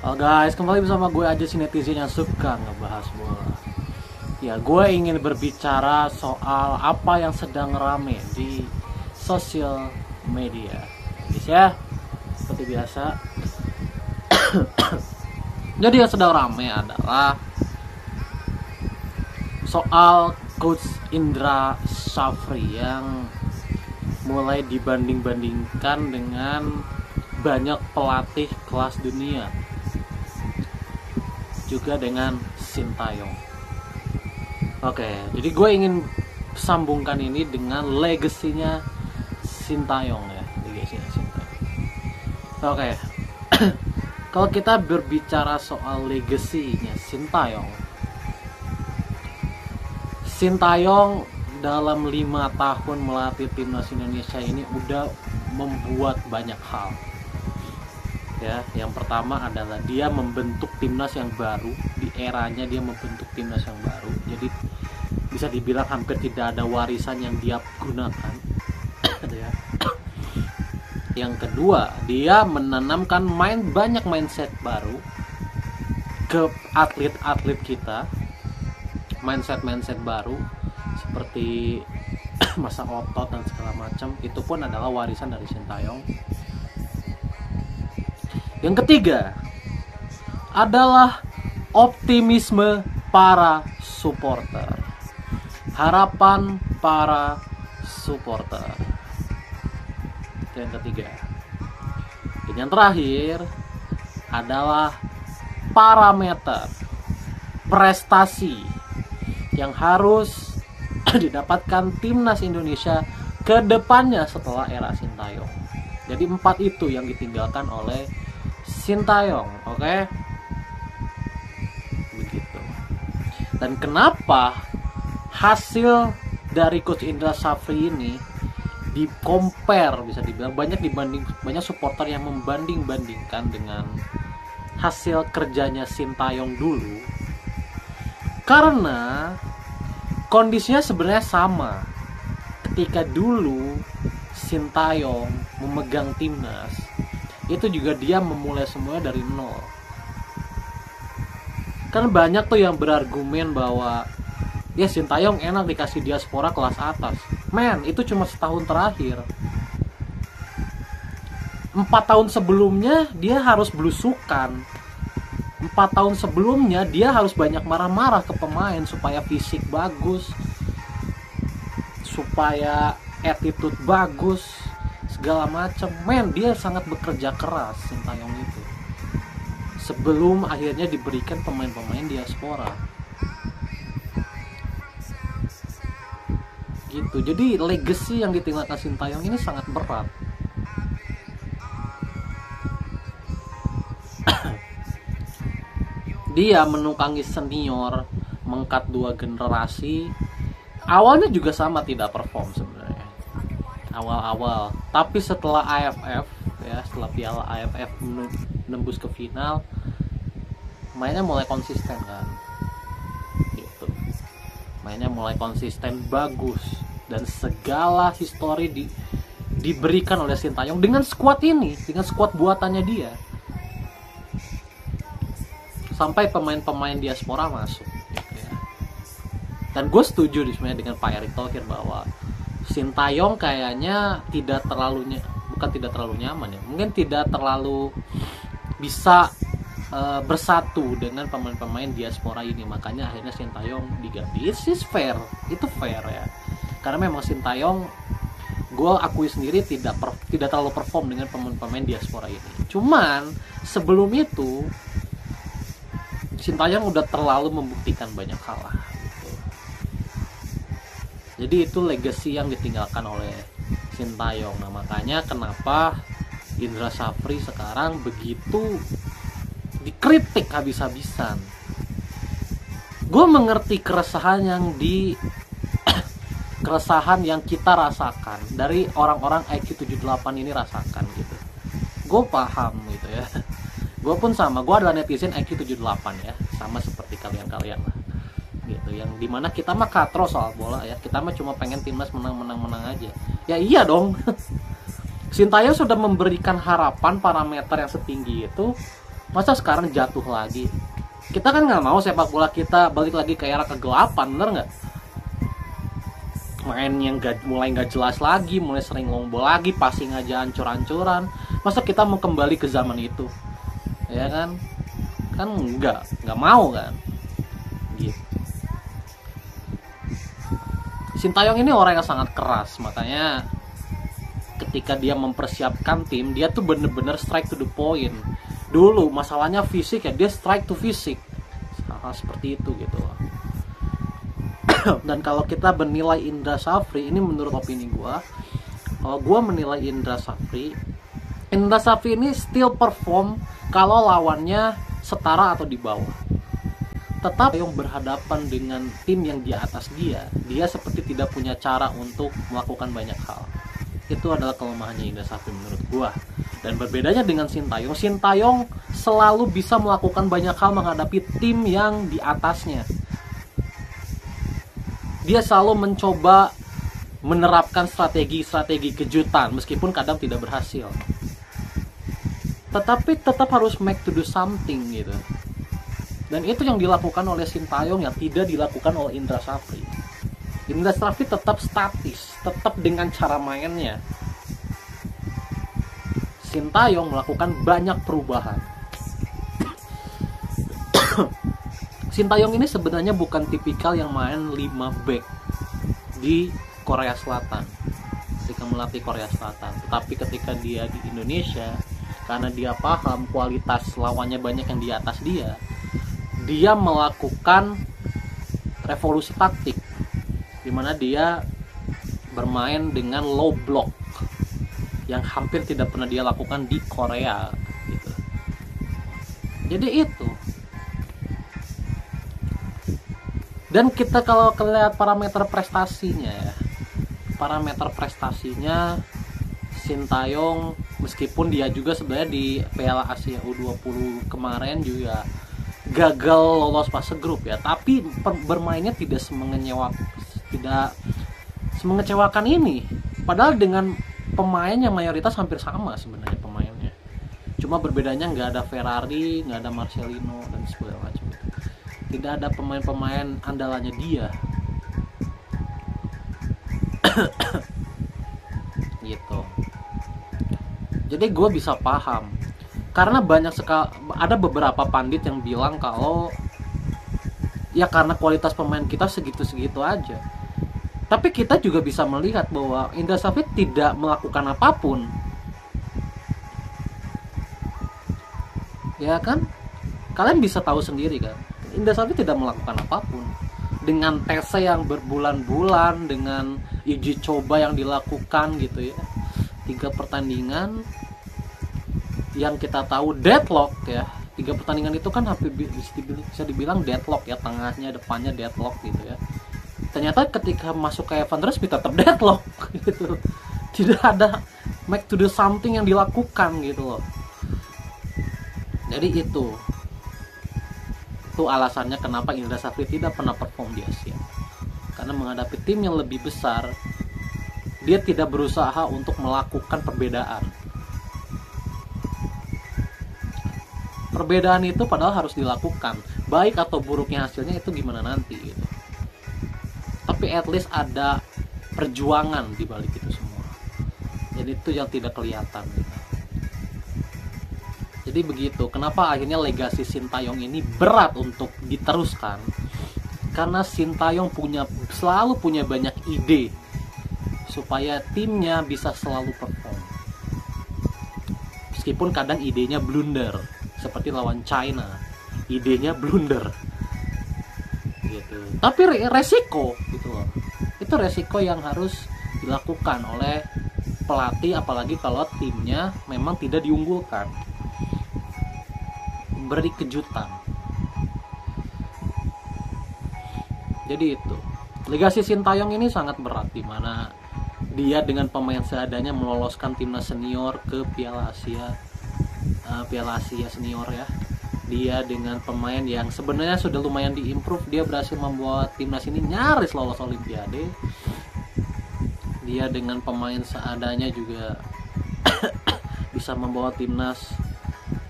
Halo guys, kembali bersama gue aja si netizen yang suka ngebahas bola. Ya, gue ingin berbicara soal apa yang sedang rame di sosial media. Guys ya, seperti biasa. Jadi yang sedang rame adalah soal Coach Indra Syafri yang mulai dibanding-bandingkan dengan banyak pelatih kelas dunia, juga dengan Sintayong. Oke, jadi gue ingin sambungkan ini dengan legasinya Sintayong ya, legasinya Sintayong. Oke, kalau kita berbicara soal legasinya Sintayong dalam 5 tahun melatih timnas Indonesia ini udah membuat banyak hal. Ya, yang pertama adalah dia membentuk timnas yang baru. Di eranya dia membentuk timnas yang baru. Jadi bisa dibilang hampir tidak ada warisan yang dia gunakan. Ya. Yang kedua, dia menanamkan banyak mindset baru ke atlet-atlet kita. Mindset baru seperti masa otot dan segala macam, itu pun adalah warisan dari Sintayong. Yang ketiga adalah optimisme para supporter, harapan para supporter. Itu yang ketiga. Dan yang terakhir adalah parameter prestasi yang harus didapatkan timnas Indonesia ke depannya setelah era Sintayong. Jadi 4 itu yang ditinggalkan oleh Sintayong, oke? Begitu. Dan kenapa hasil dari Coach Indra Syafri ini bisa dibilang banyak supporter yang membanding-bandingkan dengan hasil kerjanya Sintayong dulu, karena kondisinya sebenarnya sama. Ketika dulu Sintayong memegang timnas, itu juga dia memulai semuanya dari nol. Kan banyak tuh yang berargumen bahwa ya Sintayong enak dikasih diaspora kelas atas. Men, itu cuma setahun terakhir. 4 tahun sebelumnya dia harus belusukan. 4 tahun sebelumnya dia harus banyak marah-marah ke pemain supaya fisik bagus, supaya attitude bagus, segala macam. Men, dia sangat bekerja keras Sintayong itu sebelum akhirnya diberikan pemain-pemain diaspora gitu. Jadi legacy yang ditinggalkan Sintayong ini sangat berat. Dia menukangi senior, mengangkat 2 generasi. Awalnya juga sama, tidak perform sebenarnya awal-awal, tapi setelah AFF ya, setelah Piala AFF menembus ke final, mainnya mulai konsisten kan gitu. Mainnya mulai konsisten, bagus, dan segala histori diberikan oleh Sintayong dengan skuad ini, dengan skuad buatannya dia, sampai pemain-pemain diaspora masuk gitu ya. Dan gue setuju sebenarnya dengan Pak Erick Thohir bahwa Sintayong kayaknya bukan tidak terlalu nyaman ya, mungkin tidak terlalu bisa bersatu dengan pemain-pemain diaspora ini. Makanya akhirnya Sintayong diganti. It's fair, itu fair ya, karena memang Sintayong, gue akui sendiri, tidak terlalu perform dengan pemain-pemain diaspora ini. Cuman sebelum itu Sintayong udah terlalu membuktikan banyak hal lah gitu. Jadi itu legacy yang ditinggalkan oleh Sintayong. Nah, makanya kenapa Indra Syafri sekarang begitu dikritik habis-habisan. Gue mengerti keresahan yang kita rasakan, dari orang-orang IQ 78 ini rasakan gitu. Gue paham gitu ya. Gue pun sama, gue adalah netizen IQ 78 ya, sama seperti kalian-kalian lah gitu, yang dimana kita mah katro soal bola ya, kita mah cuma pengen timnas menang aja. Ya iya dong. Sintayong sudah memberikan harapan parameter yang setinggi itu Masa sekarang jatuh lagi? Kita kan nggak mau sepak bola kita balik lagi ke era kegelapan, bener nggak? Main yang mulai nggak jelas lagi, mulai sering long ball lagi, passing aja ancur-ancuran. Masa kita mau kembali ke zaman itu? Ya kan? Kan nggak mau kan? Gitu. Sintayong ini orang yang sangat keras, makanya ketika dia mempersiapkan tim, dia tuh bener-bener strike to the point. Dulu masalahnya fisik ya, dia strike to fisik, hal seperti itu gitu. Dan kalau kita menilai Indra Safri, ini menurut opini gue, kalau gue menilai Indra Safri ini still perform kalau lawannya setara atau di bawah. Tetapi yang berhadapan dengan tim yang di atas dia seperti tidak punya cara untuk melakukan banyak hal. Itu adalah kelemahannya Indra Safri menurut gue. Dan berbedanya dengan Sintayong selalu bisa melakukan banyak hal menghadapi tim yang di atasnya. Dia selalu mencoba menerapkan strategi kejutan meskipun kadang tidak berhasil. Tetapi tetap harus make to do something gitu. Dan itu yang dilakukan oleh Sintayong yang tidak dilakukan oleh Indra Safri. Indra Safri tetap statis, tetap dengan cara mainnya. Sintayong melakukan banyak perubahan. Sintayong ini sebenarnya bukan tipikal yang main 5 back di Korea Selatan ketika melatih Korea Selatan. Tetapi ketika dia di Indonesia, karena dia paham kualitas lawannya banyak yang di atas dia melakukan revolusi taktik, dimana dia bermain dengan low block yang hampir tidak pernah dia lakukan di Korea gitu. Jadi itu. Dan kita kalau lihat parameter prestasinya Sintayong meskipun dia juga sebenarnya di Piala Asia U20 kemarin juga gagal lolos fase grup ya, tapi bermainnya tidak semengecewakan ini. Padahal dengan pemain yang mayoritas hampir sama sebenarnya pemainnya. Cuma berbedanya nggak ada Ferrari, nggak ada Marcelino dan segala macam. Tidak ada pemain-pemain andalannya dia. Gitu. Jadi gue bisa paham. Karena ada beberapa pandit yang bilang kalau ya karena kualitas pemain kita segitu-segitu aja. Tapi kita juga bisa melihat bahwa Indra Safri tidak melakukan apapun. Ya kan? Kalian bisa tahu sendiri kan? Indra Safri tidak melakukan apapun. Dengan tesnya yang berbulan-bulan, dengan uji coba yang dilakukan gitu ya. 3 pertandingan yang kita tahu deadlock ya. 3 pertandingan itu kan hampir bisa dibilang deadlock ya, tengahnya, depannya deadlock gitu ya. Ternyata ketika masuk ke Evan Resmi tetap deadlock gitu. Tidak ada make to do something yang dilakukan gitu loh. Jadi itu alasannya kenapa Indra Safri tidak pernah perform di Asia. Karena menghadapi tim yang lebih besar, dia tidak berusaha untuk melakukan perbedaan. Perbedaan itu padahal harus dilakukan. Baik atau buruknya hasilnya itu gimana nanti gitu. Tapi at least ada perjuangan di balik itu semua. Jadi itu yang tidak kelihatan gitu. Jadi begitu, kenapa akhirnya legasi Sintayong ini berat untuk diteruskan? Karena Sintayong selalu punya banyak ide supaya timnya bisa selalu perform. Meskipun kadang idenya blunder, seperti lawan China, idenya blunder. Gitu. Tapi resiko gitu loh. Itu resiko yang harus dilakukan oleh pelatih, apalagi kalau timnya memang tidak diunggulkan. Beri kejutan. Jadi itu legasi Sintayong ini sangat berat, dimana dia dengan pemain seadanya meloloskan timnas senior ke Piala Asia senior ya. Dia dengan pemain yang sebenarnya sudah lumayan diimprove, dia berhasil membuat timnas ini nyaris lolos Olimpiade. Dia dengan pemain seadanya juga bisa membawa timnas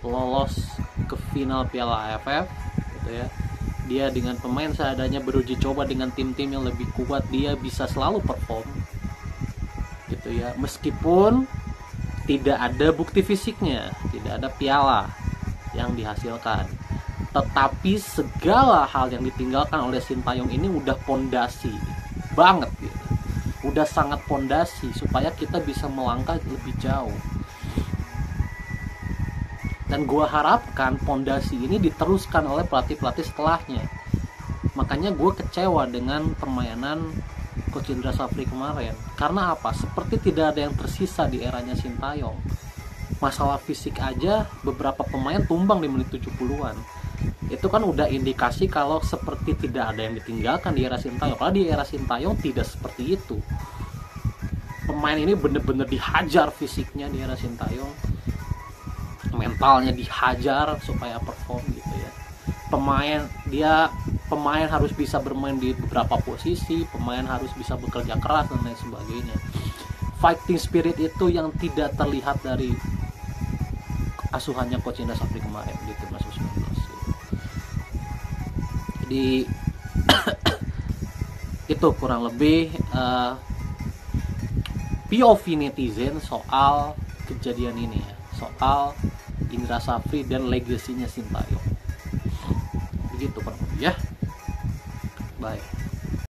lolos ke final Piala AFF gitu ya. Dia dengan pemain seadanya beruji coba dengan tim-tim yang lebih kuat, dia bisa selalu perform gitu ya, meskipun tidak ada bukti fisiknya, tidak ada piala yang dihasilkan. Tetapi segala hal yang ditinggalkan oleh Sintayong ini udah pondasi banget gitu. Udah sangat pondasi supaya kita bisa melangkah lebih jauh. Dan gua harapkan pondasi ini diteruskan oleh pelatih-pelatih setelahnya. Makanya gue kecewa dengan permainan Coach Indra Safri kemarin. Karena apa? Seperti tidak ada yang tersisa di eranya Sintayong. Masalah fisik aja beberapa pemain tumbang di menit 70-an. Itu kan udah indikasi kalau seperti tidak ada yang ditinggalkan di era Sintayong. Karena di era Sintayong tidak seperti itu. Pemain ini bener-bener dihajar fisiknya di era Sintayong. Mentalnya dihajar supaya perform gitu ya. Pemain harus bisa bermain di beberapa posisi, pemain harus bisa bekerja keras dan lain sebagainya. Fighting spirit itu yang tidak terlihat dari asuhannya Coach Indra Safri kemarin di Timnas U19. Jadi itu kurang lebih POV netizen soal kejadian ini ya, soal Indra Safri dan legasinya Sintayong. Begitu kurang lebih ya. Bye.